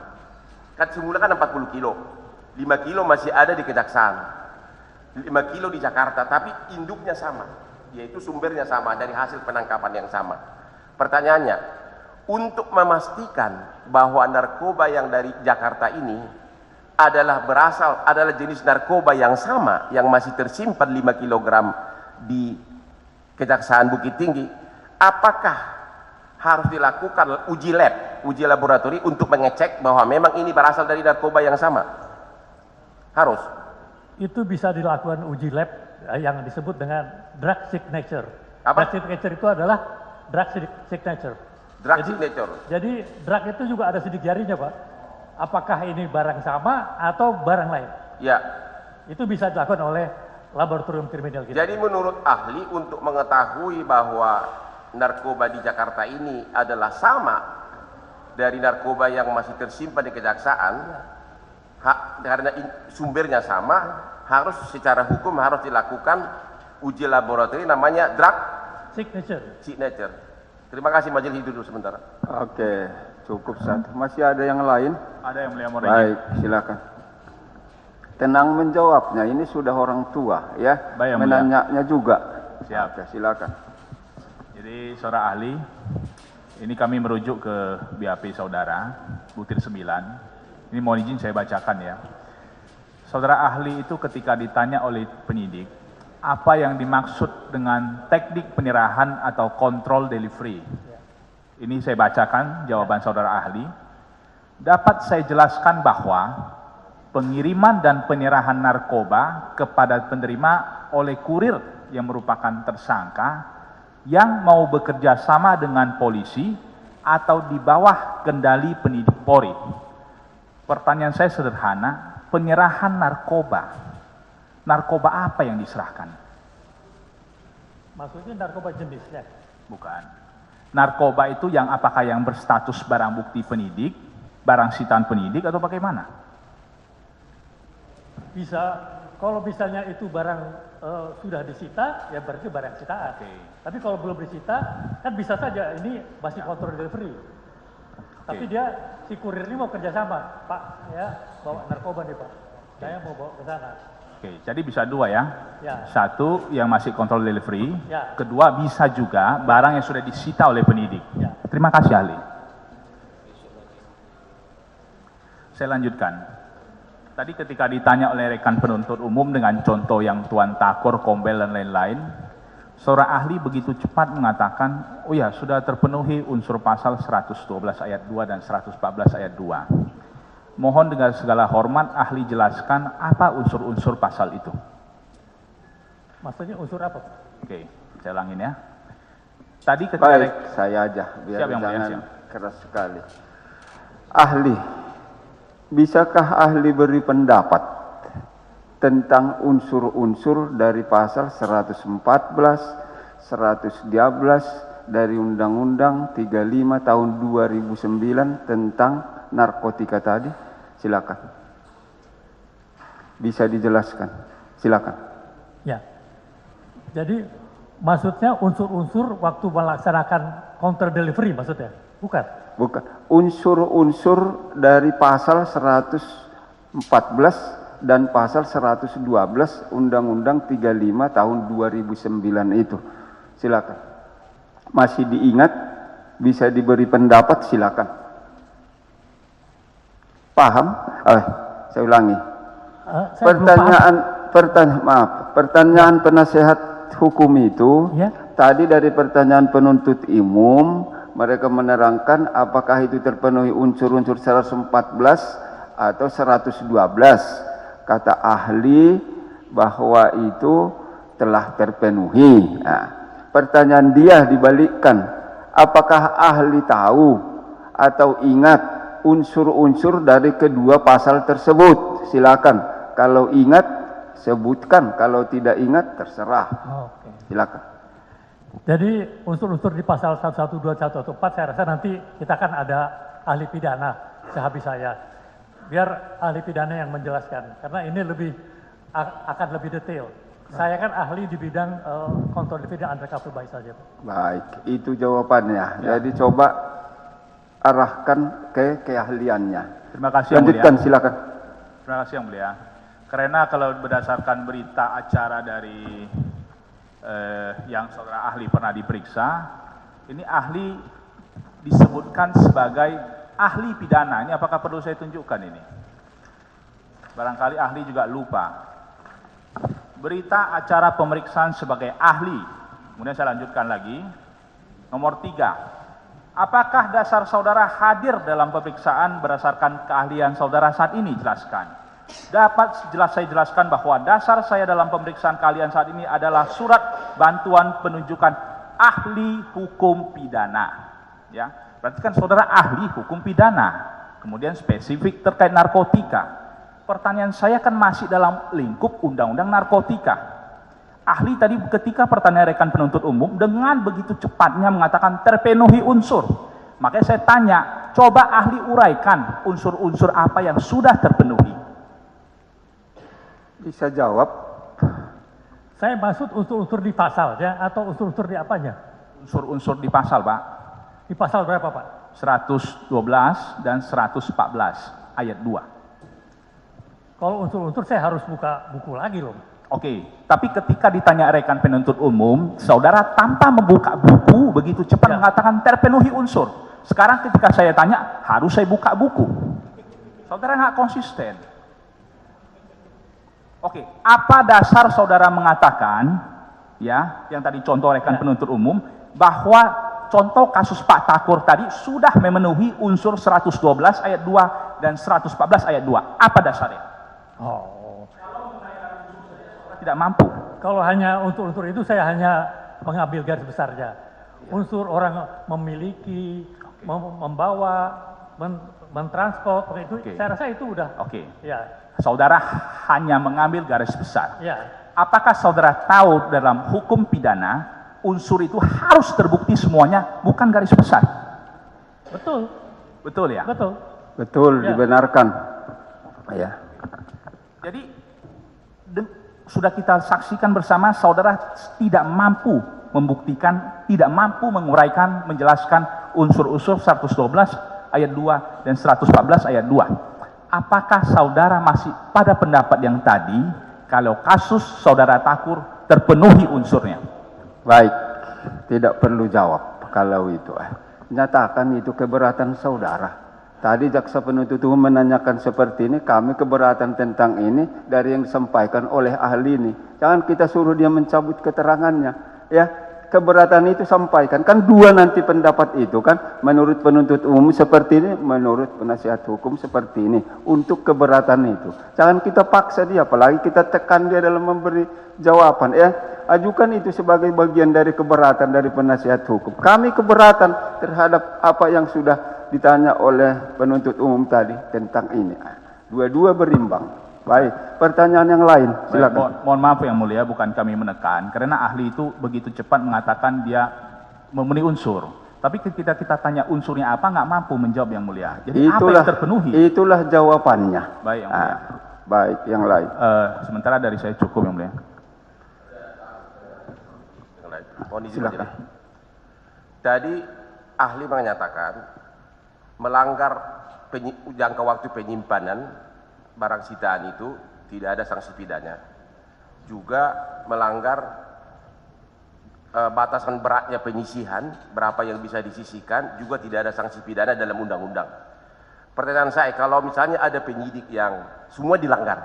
Kan semula kan 40 kilo. 5 kilo masih ada di kejaksaan. 5 kilo di Jakarta, tapi induknya sama. Yaitu sumbernya sama dari hasil penangkapan yang sama. Pertanyaannya, untuk memastikan bahwa narkoba yang dari Jakarta ini adalah jenis narkoba yang sama yang masih tersimpan 5 kg di Kejaksaan Bukit Tinggi, apakah harus dilakukan uji lab, uji laboratori untuk mengecek bahwa memang ini berasal dari narkoba yang sama? Harus. Itu bisa dilakukan uji lab yang disebut dengan drug signature. Apa? Drug signature itu adalah drug signature. Drug signature. Jadi drug itu juga ada sidik jarinya, Pak. Apakah ini barang sama atau barang lain? Ya. Itu bisa dilakukan oleh laboratorium kriminal kita. Jadi menurut ahli untuk mengetahui bahwa narkoba di Jakarta ini adalah sama dari narkoba yang masih tersimpan di kejaksaan, karena sumbernya sama, harus secara hukum harus dilakukan uji laboratorium namanya drug signature. Terima kasih, majelis duduk sebentar. Oke, cukup satu. Masih ada yang lain? Ada yang mulia. Baik, silakan. Tenang menjawabnya, ini sudah orang tua ya. Baik, yang menanyanya juga. Siap. Oke, silakan. Jadi saudara ahli, ini kami merujuk ke BAP saudara, butir 9. Ini mohon izin saya bacakan ya. Saudara ahli itu ketika ditanya oleh penyidik, apa yang dimaksud dengan teknik penyerahan atau kontrol delivery? Ini saya bacakan jawaban saudara ahli. Dapat saya jelaskan bahwa pengiriman dan penyerahan narkoba kepada penerima oleh kurir yang merupakan tersangka yang mau bekerja sama dengan polisi atau di bawah kendali penyidik Polri. Pertanyaan saya sederhana, penyerahan narkoba apa yang diserahkan? Maksudnya narkoba jenisnya? Bukan. Narkoba itu yang apakah yang berstatus barang bukti penyidik, barang sitaan penyidik atau bagaimana? Bisa, kalau misalnya itu barang sudah disita, ya berarti barang sitaan. Oke. Tapi kalau belum disita, kan bisa saja ini masih kontrol delivery. Tapi dia, si kurir ini mau kerjasama, Pak, ya bawa narkoba nih Pak, saya mau bawa ke sana. Oke, jadi bisa dua ya. Ya. Satu yang masih kontrol delivery, Ya. kedua bisa juga barang yang sudah disita oleh penyidik. Ya. Terima kasih ahli. Saya lanjutkan. Tadi ketika ditanya oleh rekan penuntut umum dengan contoh yang Tuan Takor, Kombel dan lain-lain, saudara ahli begitu cepat mengatakan, oh ya sudah terpenuhi unsur pasal 112 ayat 2 dan 114 ayat 2. Mohon dengan segala hormat ahli jelaskan apa unsur-unsur pasal itu. Maksudnya unsur apa? Oke, saya ulangin ya. Tadi ketika Baik, saya aja biar Siap, Yang Mulia, jangan siap. keras sekali. Ahli, bisakah ahli beri pendapat tentang unsur-unsur dari pasal 114, 112 dari Undang-Undang 35 tahun 2009 tentang narkotika tadi? Silakan. Bisa dijelaskan. Silakan. Ya. Jadi maksudnya unsur-unsur waktu melaksanakan counter delivery maksudnya? Bukan? Bukan. Unsur-unsur dari pasal 114 dan pasal 112 Undang-Undang 35 tahun 2009 itu. Silakan. Masih diingat, bisa diberi pendapat, silakan. Paham? Saya ulangi. Saya belum paham. Pertanyaan penasehat hukum itu Ya. tadi dari pertanyaan penuntut umum, mereka menerangkan apakah itu terpenuhi unsur-unsur 114 atau 112. Kata ahli bahwa itu telah terpenuhi. Nah, pertanyaan dia dibalikkan, apakah ahli tahu atau ingat unsur-unsur dari kedua pasal tersebut? Silakan. Kalau ingat, sebutkan. Kalau tidak ingat, terserah. Oke. Silakan. Jadi unsur-unsur di pasal 112, 114 saya rasa nanti kita kan ada ahli pidana sehabis saya. Biar ahli pidana yang menjelaskan. Karena ini akan lebih detail. Saya kan ahli di bidang kontrol dividen undercover buy saja. Baik, itu jawabannya. Jadi coba arahkan ke keahliannya. Terima kasih Yang Lanjutkan, Mulia. silakan. Terima kasih Yang Mulia. Karena kalau berdasarkan berita acara dari yang saudara ahli pernah diperiksa, ini ahli disebutkan sebagai ahli pidana. Ini apakah perlu saya tunjukkan ini? Barangkali ahli juga lupa. Berita acara pemeriksaan sebagai ahli. Kemudian saya lanjutkan lagi. Nomor 3. Apakah dasar saudara hadir dalam pemeriksaan berdasarkan keahlian saudara saat ini? Jelaskan. Dapat saya jelaskan bahwa dasar saya dalam pemeriksaan keahlian saat ini adalah surat bantuan penunjukan ahli hukum pidana. Ya, berarti kan saudara ahli hukum pidana. Kemudian spesifik terkait narkotika. Pertanyaan saya kan masih dalam lingkup undang-undang narkotika. Ahli tadi ketika pertanyaan rekan penuntut umum dengan begitu cepatnya mengatakan terpenuhi unsur. Makanya saya tanya, coba ahli uraikan unsur-unsur apa yang sudah terpenuhi. Bisa jawab. Saya maksud unsur-unsur di pasal ya, atau unsur-unsur di apanya? Unsur-unsur di pasal, Pak. Di pasal berapa, Pak? 112 dan 114 ayat 2. Kalau unsur-unsur saya harus buka buku lagi loh. Oke, tapi ketika ditanya rekan penuntut umum, saudara tanpa membuka buku begitu cepat mengatakan terpenuhi unsur. Sekarang ketika saya tanya, harus saya buka buku. Saudara nggak konsisten. Oke, apa dasar saudara mengatakan, ya, yang tadi contoh rekan penuntut umum, bahwa contoh kasus Pak Takur tadi sudah memenuhi unsur 112 ayat 2 dan 114 ayat 2. Apa dasarnya? Oh. Tidak mampu. Kalau hanya unsur-unsur itu saya hanya mengambil garis besarnya. Unsur orang memiliki, membawa, mentransport, itu saya rasa itu udah. Oke. Ya. Saudara hanya mengambil garis besar. Ya. Apakah saudara tahu dalam hukum pidana unsur itu harus terbukti semuanya, bukan garis besar? Betul. Betul ya? Betul. Betul, Ya. dibenarkan. Ya. Jadi sudah kita saksikan bersama, saudara tidak mampu membuktikan, tidak mampu menguraikan, menjelaskan unsur-unsur 112 ayat 2 dan 114 ayat 2. Apakah saudara masih pada pendapat yang tadi, kalau kasus saudara Takur terpenuhi unsurnya? Baik, tidak perlu jawab kalau itu. Nyatakan itu keberatan saudara. Tadi jaksa penuntut umum menanyakan seperti ini, kami keberatan tentang ini dari yang disampaikan oleh ahli ini. Jangan kita suruh dia mencabut keterangannya. Ya, keberatan itu sampaikan. Kan dua nanti pendapat itu kan, menurut penuntut umum seperti ini, menurut penasihat hukum seperti ini. Untuk keberatan itu. Jangan kita paksa dia, apalagi kita tekan dia dalam memberi jawaban. Ya, ajukan itu sebagai bagian dari keberatan dari penasihat hukum. Kami keberatan terhadap apa yang sudah ditanya oleh penuntut umum tadi tentang ini. Dua-dua berimbang. Baik, pertanyaan yang lain, silakan. Mohon maaf Yang Mulia, bukan kami menekan, karena ahli itu begitu cepat mengatakan dia memenuhi unsur. Tapi ketika kita tanya unsurnya apa, nggak mampu menjawab Yang Mulia. Jadi apa yang terpenuhi? Itulah jawabannya. Baik Yang Mulia. Baik, yang lain. Sementara dari saya cukup Yang Mulia. Silakan. Tadi ahli menyatakan melanggar jangka waktu penyimpanan barang sitaan itu tidak ada sanksi pidana. Juga melanggar batasan beratnya penyisihan, berapa yang bisa disisihkan, juga tidak ada sanksi pidana dalam undang-undang. Pertanyaan saya, kalau misalnya ada penyidik yang semua dilanggar,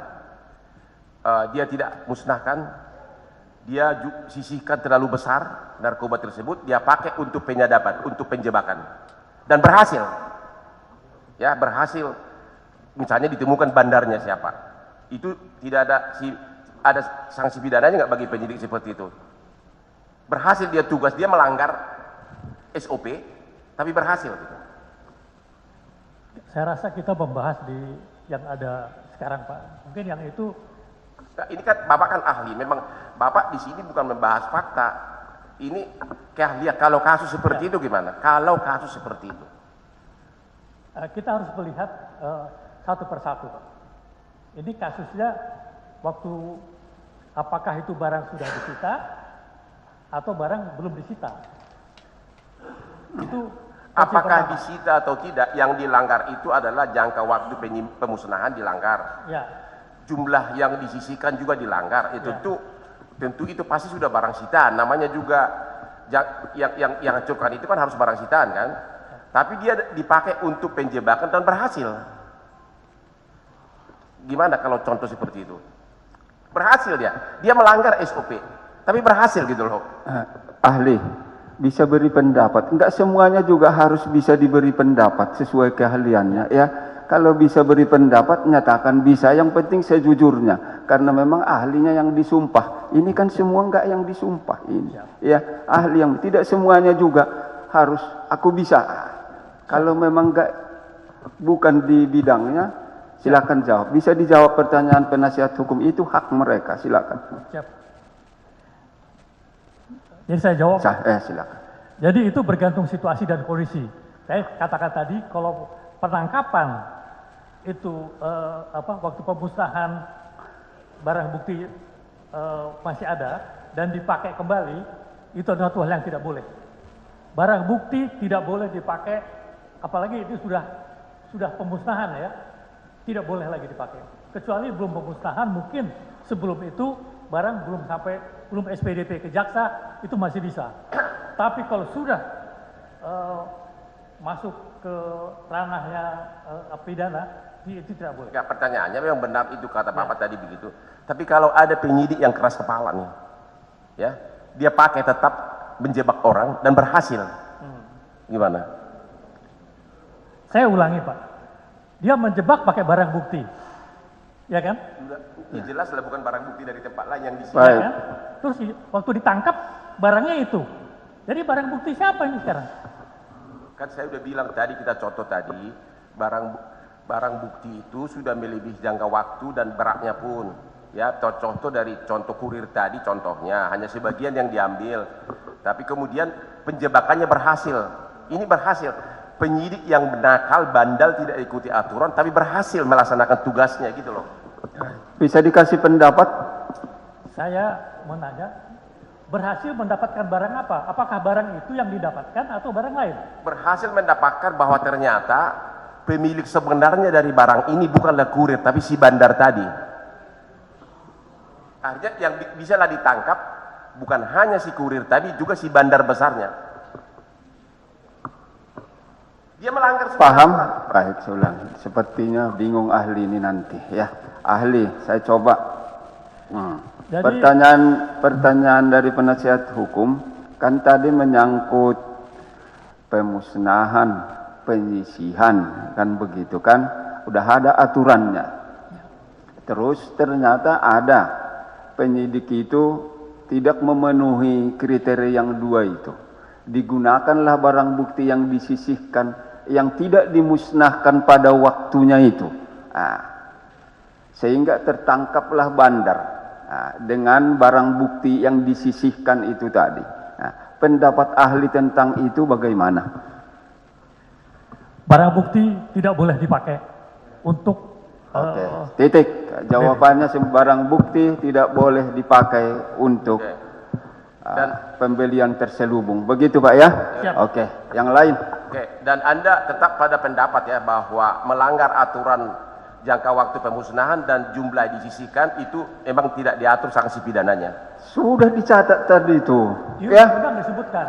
dia tidak musnahkan, dia sisihkan terlalu besar narkoba tersebut, dia pakai untuk penyadapan, untuk penjebakan, dan berhasil, ya berhasil, misalnya ditemukan bandarnya siapa, itu tidak ada sanksi pidananya nggak bagi penyidik seperti itu? Berhasil dia tugas, dia melanggar SOP, tapi berhasil. Gitu. Saya rasa kita membahas di yang ada sekarang, Pak. Mungkin yang itu. Nah, ini kan Bapak kan ahli, memang Bapak di sini bukan membahas fakta. Ini keahlian. Kalau kasus seperti itu gimana? Kalau kasus seperti itu, Kita harus melihat satu persatu, Pak. Ini kasusnya waktu apakah itu barang sudah disita atau barang belum disita. Itu apakah disita atau tidak, yang dilanggar itu adalah jangka waktu pemusnahan dilanggar. Ya. Jumlah yang disisihkan juga dilanggar. Itu tentu itu pasti sudah barang sitaan. Namanya juga yang hancurkan itu kan harus barang sitaan kan. Tapi dia dipakai untuk penjebakan dan berhasil. Gimana kalau contoh seperti itu? Berhasil dia melanggar SOP, tapi berhasil gitu loh. Ahli bisa beri pendapat, enggak semuanya juga harus bisa diberi pendapat sesuai keahliannya ya. Kalau bisa beri pendapat, nyatakan bisa, yang penting sejujurnya, karena memang ahlinya yang disumpah. Ini kan semua enggak yang disumpah ini ya, ahli yang tidak semuanya juga harus aku bisa. Kalau memang enggak, bukan di bidangnya, silakan jawab. Bisa dijawab pertanyaan penasihat hukum, itu hak mereka, silakan. Siap. Jadi saya jawab. Silakan. Jadi itu bergantung situasi dan kondisi. Saya katakan tadi kalau penangkapan itu waktu pemusnahan barang bukti masih ada dan dipakai kembali, itu adalah suatu hal yang tidak boleh. Barang bukti tidak boleh dipakai, apalagi itu sudah pemusnahan ya, tidak boleh lagi dipakai. Kecuali belum pemusnahan, mungkin sebelum itu barang belum SPDP ke jaksa, itu masih bisa. Tapi kalau sudah masuk ke ranahnya pidana, itu tidak boleh. Ya, pertanyaannya memang benar itu kata Bapak tadi begitu. Tapi kalau ada penyidik yang keras kepala nih, ya, dia pakai tetap menjebak orang dan berhasil, gimana? Saya ulangi Pak, dia menjebak pakai barang bukti, ya kan? Ya, jelas lah bukan barang bukti dari tempat lain yang disini. Ya kan? Terus waktu ditangkap barangnya itu, jadi barang bukti siapa ini sekarang? Kan saya udah bilang tadi, kita contoh tadi, barang bukti itu sudah melebihi jangka waktu dan beratnya pun. Ya, contoh dari contoh kurir tadi, contohnya hanya sebagian yang diambil, tapi kemudian penjebakannya berhasil. Ini berhasil. Penyidik yang nakal, bandal, tidak ikuti aturan, tapi berhasil melaksanakan tugasnya gitu loh. Bisa dikasih pendapat? Saya menanya, berhasil mendapatkan barang apa? Apakah barang itu yang didapatkan atau barang lain? Berhasil mendapatkan bahwa ternyata pemilik sebenarnya dari barang ini bukanlah kurir, tapi si bandar tadi. Artinya yang bisa lah ditangkap bukan hanya si kurir tadi, juga si bandar besarnya. Dia melanggar. Paham? Baik, saya ulangi. Sepertinya bingung ahli ini nanti ya. Ahli, saya coba. Jadi, Pertanyaan dari penasihat hukum kan tadi menyangkut pemusnahan, penyisihan, kan begitu kan? Udah ada aturannya. Terus ternyata ada penyidik itu tidak memenuhi kriteria yang dua itu. Digunakanlah barang bukti yang disisihkan, yang tidak dimusnahkan pada waktunya itu. Sehingga tertangkaplah bandar dengan barang bukti yang disisihkan itu tadi. Pendapat ahli tentang itu bagaimana? barang bukti tidak boleh dipakai untuk Titik. Jawabannya barang bukti tidak boleh dipakai untuk pembelian terselubung. Begitu Pak ya? Siap. Oke. Yang lain? Oke, dan Anda tetap pada pendapat ya bahwa melanggar aturan jangka waktu pemusnahan dan jumlah disisihkan itu memang tidak diatur sanksi pidananya. Sudah dicatat tadi itu. Di Ya. undang-undang disebutkan.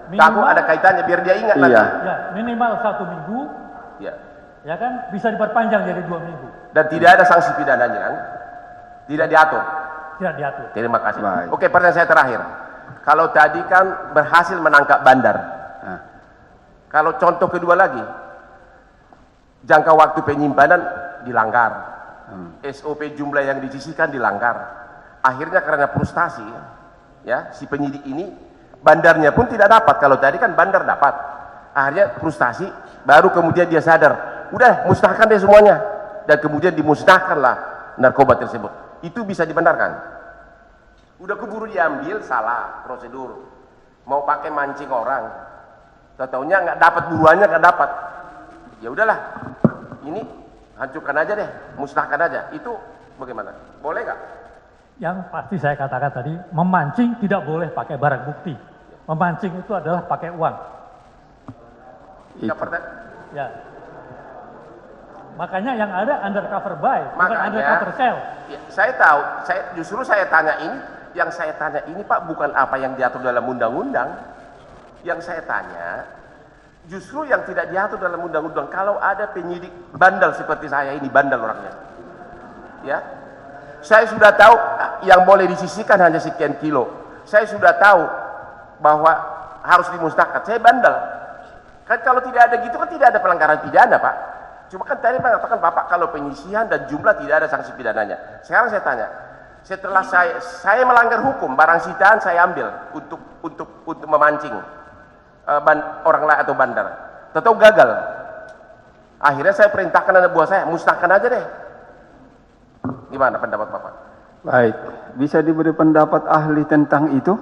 Takut ada kaitannya biar dia ingat nanti. Iya. Ya, minimal 1 minggu, Ya. ya kan, bisa diperpanjang jadi 2 minggu. Dan tidak ada sanksi pidananya kan? Tidak diatur. Tidak diatur. Terima kasih. Baik. Oke, pertanyaan saya terakhir. Kalau tadi kan berhasil menangkap bandar. Nah, Kalau contoh kedua lagi, jangka waktu penyimpanan dilanggar. SOP jumlah yang disisihkan dilanggar. Akhirnya karena frustasi, ya si penyidik ini, bandarnya pun tidak dapat. Kalau tadi kan bandar dapat. Akhirnya frustasi, baru kemudian dia sadar, udah musnahkan deh semuanya. Dan kemudian dimusnahkanlah narkoba tersebut. Itu bisa dibenarkan. Udah keburu diambil, salah prosedur. Mau pakai mancing orang, taunya nggak dapat, buruannya nggak dapat. Ya udahlah, ini hancurkan aja deh, musnahkan aja. Itu bagaimana? Boleh nggak? Yang pasti saya katakan tadi, memancing tidak boleh pakai barang bukti. Memancing itu adalah pakai uang. itu. Ya. Makanya yang ada undercover buy, bukan Makanya, undercover sell. ya, saya tahu, justru saya tanya ini, yang saya tanya ini Pak bukan apa yang diatur dalam undang-undang. Yang saya tanya, justru yang tidak diatur dalam undang-undang. Kalau ada penyidik bandel seperti saya ini, bandel orangnya. Ya, saya sudah tahu yang boleh disisihkan hanya sekian kilo. Saya sudah tahu bahwa harus dimusnahkan. Saya bandel. Kan kalau tidak ada gitu kan tidak ada pelanggaran pidana Pak. Cuma kan tadi mengatakan Bapak kalau penyisihan dan jumlah tidak ada sanksi pidananya. Sekarang saya tanya, setelah saya melanggar hukum, barang sitaan saya ambil untuk memancing orang lain atau bandar. Tahu gagal. Akhirnya saya perintahkan anak buah saya, musnahkan aja deh. Gimana pendapat Bapak? Baik, bisa diberi pendapat ahli tentang itu?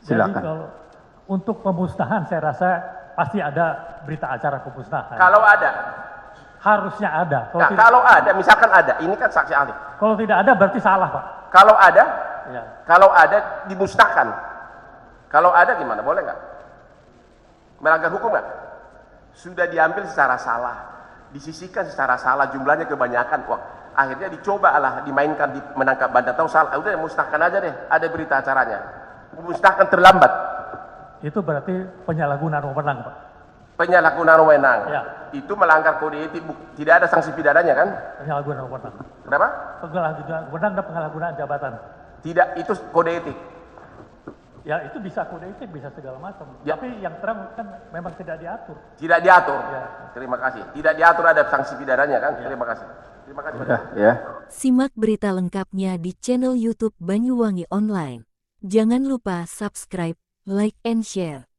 Jadi Silakan. kalau untuk pemusnahan saya rasa pasti ada berita acara pemusnahan. Kalau ada, Harusnya ada. Kalau, nah, tidak, kalau ada, misalkan ada, ini kan saksi ahli. kalau tidak ada berarti salah Pak. Kalau ada, Ya. dimusnahkan. Kalau ada gimana? Boleh nggak? Melanggar hukum nggak? Sudah diambil secara salah, disisihkan secara salah, jumlahnya kebanyakan uang. Akhirnya dicoba lah, dimainkan, menangkap bandar. Tahu salah, udah musnahkan aja deh. Ada berita acaranya. Musnahkan terlambat. Itu berarti penyalahgunaan wewenang Pak. Penyalahgunaan wewenang. Ya. Itu melanggar kode etik, tidak ada sanksi pidananya kan? Penyalahgunaan wewenang. Kenapa? Penyalahgunaan wewenang dan penyalahgunaan jabatan. Tidak, itu kode etik. Ya itu bisa kode etik, bisa segala macam. Ya. Tapi yang terang kan memang tidak diatur. Tidak diatur. Ya. Terima kasih. Tidak diatur ada sanksi pidananya kan? Terima kasih. Terima kasih. Sudah, ya. Simak berita lengkapnya di channel YouTube Banyuwangi Online. Jangan lupa subscribe, like, and share.